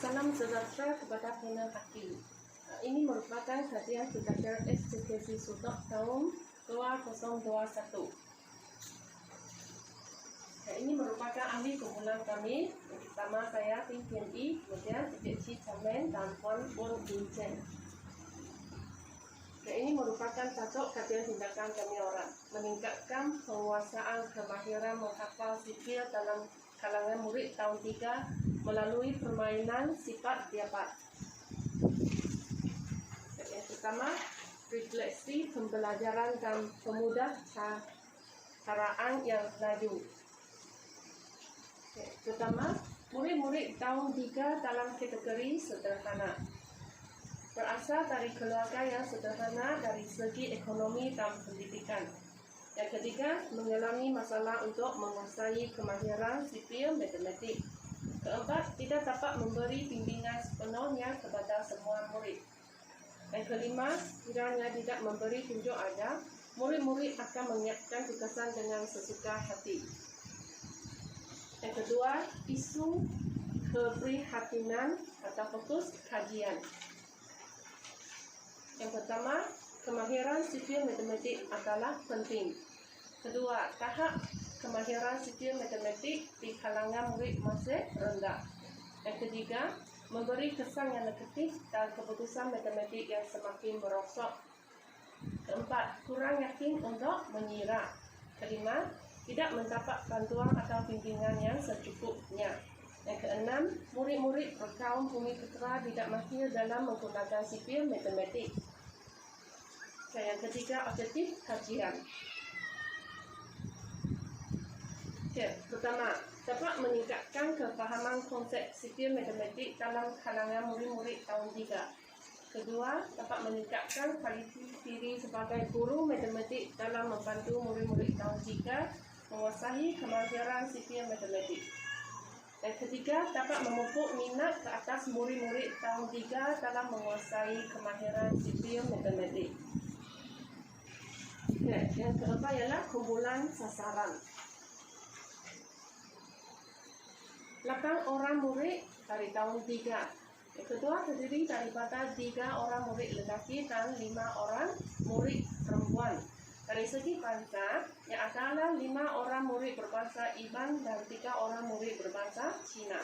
Salam sejahtera kepada pendengar hati. Ini merupakan kajian belajar SCKC Sudok tahun 2021. Ini merupakan ahli kumpulan kami, pertama saya Tim PNI, kemudian Encik Cik Chairman dan Puan Won Vincent. Ini merupakan tajuk kajian tindakan kami orang, meningkatkan penguasaan kemahiran menghafal sipil dalam kalangan murid tahun 3 melalui permainan sifat dapat. Yang pertama, refleksi pembelajaran dan pemudah caraan yang laju. Pertama, murid-murid tahun 3 dalam kategori sederhana. Berasal dari keluarga yang sederhana dari segi ekonomi dan pendidikan. Yang ketiga, mengalami masalah untuk menguasai kemahiran sipil matematik. Keempat, tidak dapat memberi bimbingan sepenuhnya kepada semua murid. Yang kelima, kiranya tidak memberi tunjuk ajar, murid-murid akan menyiapkan tugasan dengan sesuka hati. Yang kedua, isu keprihatinan atau fokus kajian. Yang pertama, kemahiran sipil matematik adalah penting. Kedua, tahap kemahiran sipil matematik di kalangan murid masih rendah. Yang ketiga, memberi kesan yang negatif dan keputusan matematik yang semakin merosot. Keempat, kurang yakin untuk mengira. Kelima, tidak mendapat bantuan atau bimbingan yang secukupnya. Yang keenam, murid-murid berkaum Bumi Putera tidak mahir dalam menggunakan sipil matematik. Yang ketiga, objektif kajian. Pertama, dapat meningkatkan kefahaman konsep sipil matematik dalam kalangan murid-murid tahun 3. Kedua, dapat meningkatkan kualiti diri sebagai guru matematik dalam membantu murid-murid tahun 3 menguasai kemahiran sipil matematik. Yang ketiga, dapat memupuk minat ke atas murid-murid tahun 3 dalam menguasai kemahiran sipil matematik. Yang keempat ialah kumpulan sasaran. 8 orang murid dari tahun 3. Yang kedua terdiri daripada 3 orang murid lelaki dan 5 orang murid perempuan. Dari segi bangsa, yang adalah 5 orang murid berbahasa Iban dan 3 orang murid berbahasa Cina.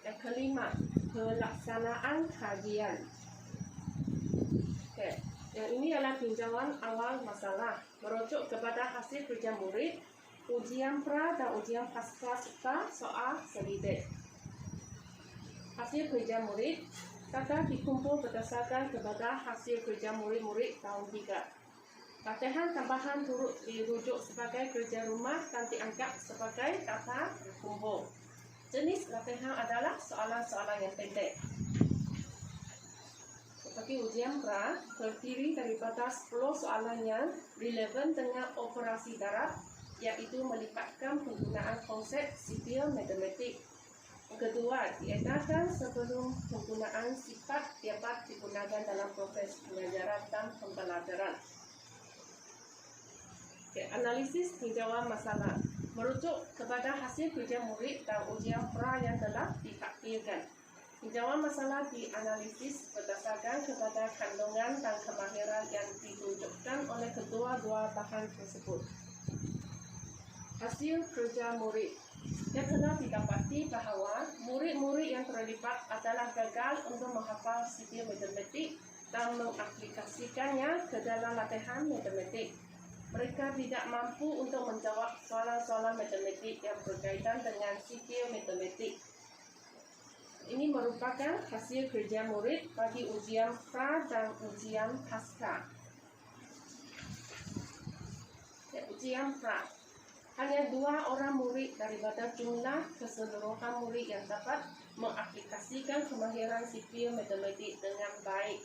Yang kelima, pelaksanaan kajian. Yang ini adalah tinjauan awal masalah, merujuk kepada hasil kerja murid, ujian pra dan ujian pasca serta soal selidik. Hasil kerja murid data dikumpul berdasarkan kepada hasil kerja murid-murid tahun 3. Latihan tambahan turut dirujuk sebagai kerja rumah dan dianggap sebagai data kumpul. Jenis latihan adalah soalan-soalan yang pendek. Seperti ujian pra terdiri daripada 10 soalan yang relevan dengan operasi darat, iaitu melibatkan penggunaan konsep sipil matematik. Kedua, diedarkan sebelum penggunaan sifat dapat digunakan dalam proses pengajaran dan pembelajaran. Analisis tinjauan masalah merujuk kepada hasil kerja murid dan ujian pra yang telah ditakdirkan. Tinjauan masalah dianalisis berdasarkan kepada kandungan dan kemahiran yang ditunjukkan oleh kedua-dua bahan tersebut. Hasil kerja murid. Yang telah didapati bahawa murid-murid yang terlibat adalah gagal untuk menghafal sipil matematik dan mengaplikasikannya ke dalam latihan matematik. Mereka tidak mampu untuk menjawab soalan-soalan matematik yang berkaitan dengan sipil matematik. Ini merupakan hasil kerja murid bagi ujian pra dan ujian pasca. Ujian pra. Hanya 2 orang murid daripada jumlah keseluruhan murid yang dapat mengaplikasikan kemahiran sipil matematik dengan baik.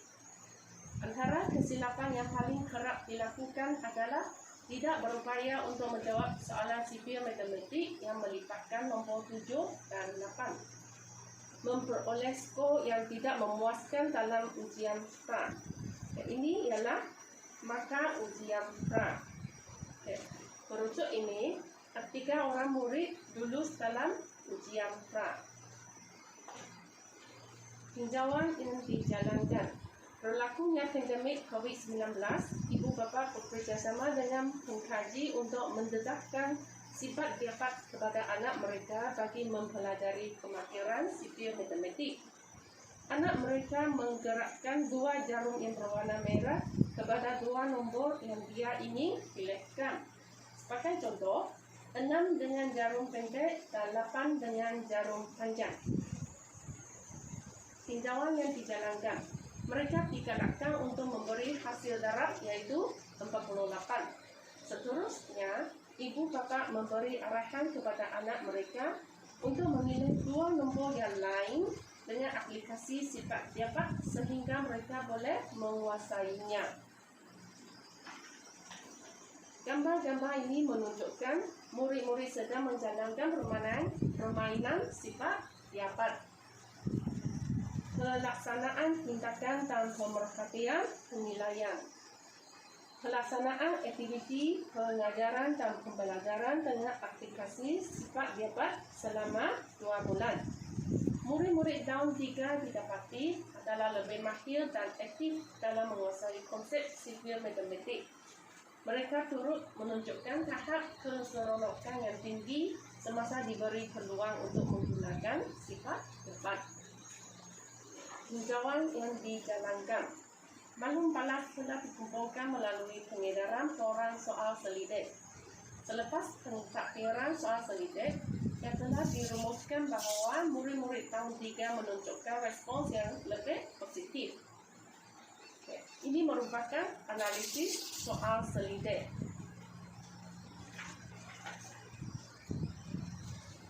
Antara kesilapan yang paling kerap dilakukan adalah tidak berupaya untuk menjawab soalan sipil matematik yang melibatkan nombor 7 dan 8. Memperoleh skor yang tidak memuaskan dalam ujian pra. Ini ialah maka ujian pra. Merujuk ini, 3 orang murid lulus dalam ujian pra. Tinjauan yang dijalankan. Berlakunya pandemik COVID-19, ibu bapa bekerjasama dengan pengkaji untuk mendedahkan sifat dapat kepada anak mereka bagi mempelajari kemahiran sipil matematik. Anak mereka menggerakkan 2 jarum yang berwarna merah kepada 2 nombor yang dia ingin pilihkan. Sebagai contoh, 6 dengan jarum pendek dan 8 dengan jarum panjang. Tinjauan yang dijalankan. Mereka digalakkan untuk memberi hasil darab iaitu 48. Seterusnya, ibu bapa memberi arahan kepada anak mereka untuk memilih 2 nombor yang lain dengan aplikasi sifat dapat sehingga mereka boleh menguasainya. Gambar-gambar ini menunjukkan murid-murid sedang menjalankan permainan sifat dapat. Pelaksanaan tindakan dan pemerhatian penilaian. Pelaksanaan aktiviti pengajaran dan pembelajaran dengan aplikasi sifat dapat selama 2 bulan. Murid-murid Down 3 didapati adalah lebih mahir dan aktif dalam menguasai konsep sipil matematik. Mereka turut menunjukkan tahap keseronokan yang tinggi semasa diberi peluang untuk menggunakan sifat dapat. Tinjauan yang dijalankan. Maklum balas telah dikumpulkan melalui pengedaran forum soal selidik. Selepas pentakdiran soal selidik, yang telah dirumuskan bahawa murid-murid tahun 3 menunjukkan respons yang lebih positif. Ini merupakan analisis soal selidik.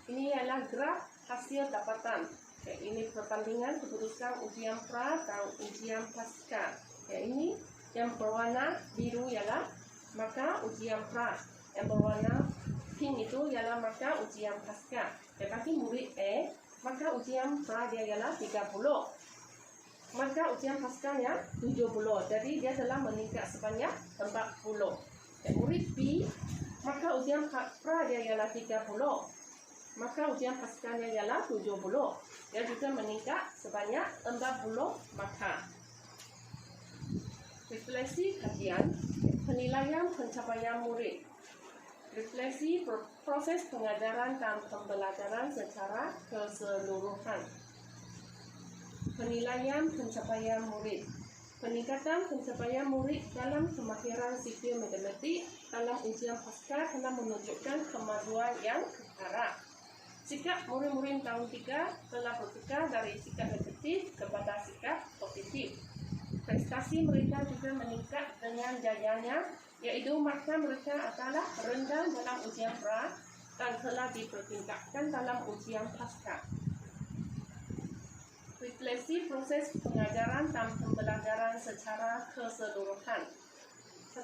Ini adalah graf hasil dapatan. Ini perbandingan keputusan ujian pra dan ujian pasca. Ini yang berwarna biru ialah maka ujian pra. Yang berwarna pink itu ialah maka ujian pasca. Bagi murid A, maka ujian pra dia ialah 30. Maka ujian pascanya 70. Jadi dia telah meningkat sebanyak 40. Murid B, maka ujian pra dia ialah 30. Maka ujian pascanya ialah 70. Dia juga meningkat sebanyak 40 maka. Refleksi kajian, penilaian pencapaian murid. Refleksi proses pengajaran dan pembelajaran secara keseluruhan. Penilaian pencapaian murid. Peningkatan pencapaian murid dalam kemahiran sipil matematik dalam ujian pasca telah menunjukkan kemajuan yang ketara. Sikap murid-murid tahun 3 telah bertukar dari sikap negatif kepada sikap positif. Prestasi mereka juga meningkat dengan jayanya, iaitu markah mereka adalah rendah dalam ujian pra dan telah dipertingkatkan dalam ujian pasca. Refleksi proses pengajaran dan pembelajaran secara keseluruhan. 1.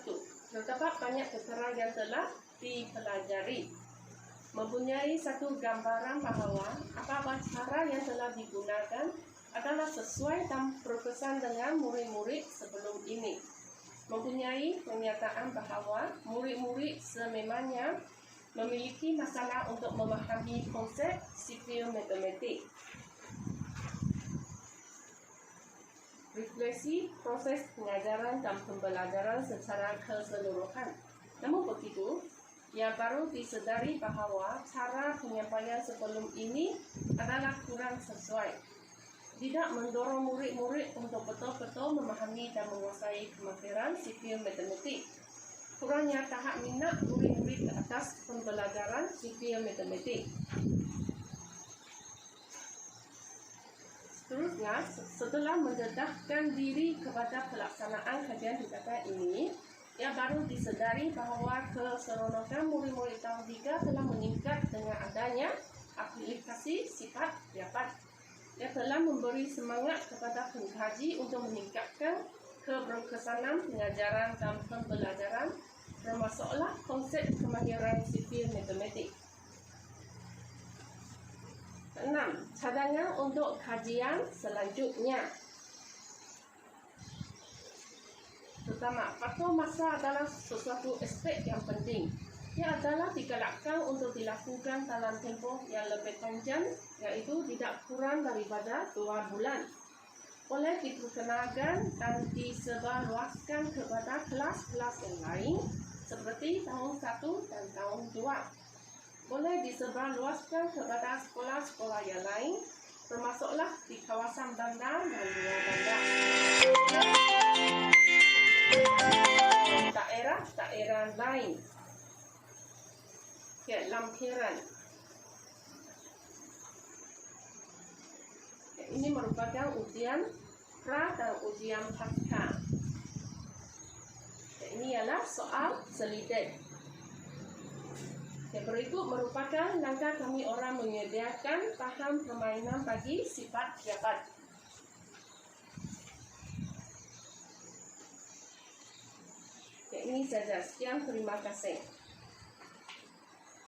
Terdapat banyak perkara yang telah dipelajari. Mempunyai satu gambaran bahawa apa-apa cara yang telah digunakan adalah sesuai dan berkesan dengan murid-murid sebelum ini. Mempunyai pernyataan bahawa murid-murid sememangnya memiliki masalah untuk memahami konsep sipil matematik. Refleksi proses pengajaran dan pembelajaran secara keseluruhan. Namun begitu, ia baru disedari bahawa cara penyampaian sebelum ini adalah kurang sesuai. Tidak mendorong murid-murid untuk betul-betul memahami dan menguasai kemahiran sipil matematik. Kurangnya tahap minat murid-murid ke atas pembelajaran sipil matematik. Seterusnya, setelah mendedahkan diri kepada pelaksanaan kajian tindakan ini, ia baru disedari bahawa keseronokan murid-murid tahun 3 telah meningkat dengan adanya aplikasi sifat dapat. Ia telah memberi semangat kepada pengkaji untuk meningkatkan keberkesanan pengajaran dan pembelajaran, termasuklah konsep kemahiran sipil matematik. 6. Cadangan untuk kajian selanjutnya. Pertama, faktor masa adalah sesuatu aspek yang penting. Ia adalah digalakkan untuk dilakukan dalam tempoh yang lebih panjang, iaitu tidak kurang daripada 2 bulan. boleh diperkenalkan dan disebarluaskan kepada kelas-kelas yang lain seperti tahun 1 dan tahun 2. Boleh disebarluaskan kepada sekolah-sekolah yang lain, termasuklah di kawasan bandar dan luar bandar. Daerah-daerah lain. Lampiran. Ini merupakan ujian pra dan ujian pasca. Ini ialah soal selidik. Berikut merupakan langkah kami orang menyediakan paham permainan bagi sifat jabat. Ini saja. Sekian, terima kasih.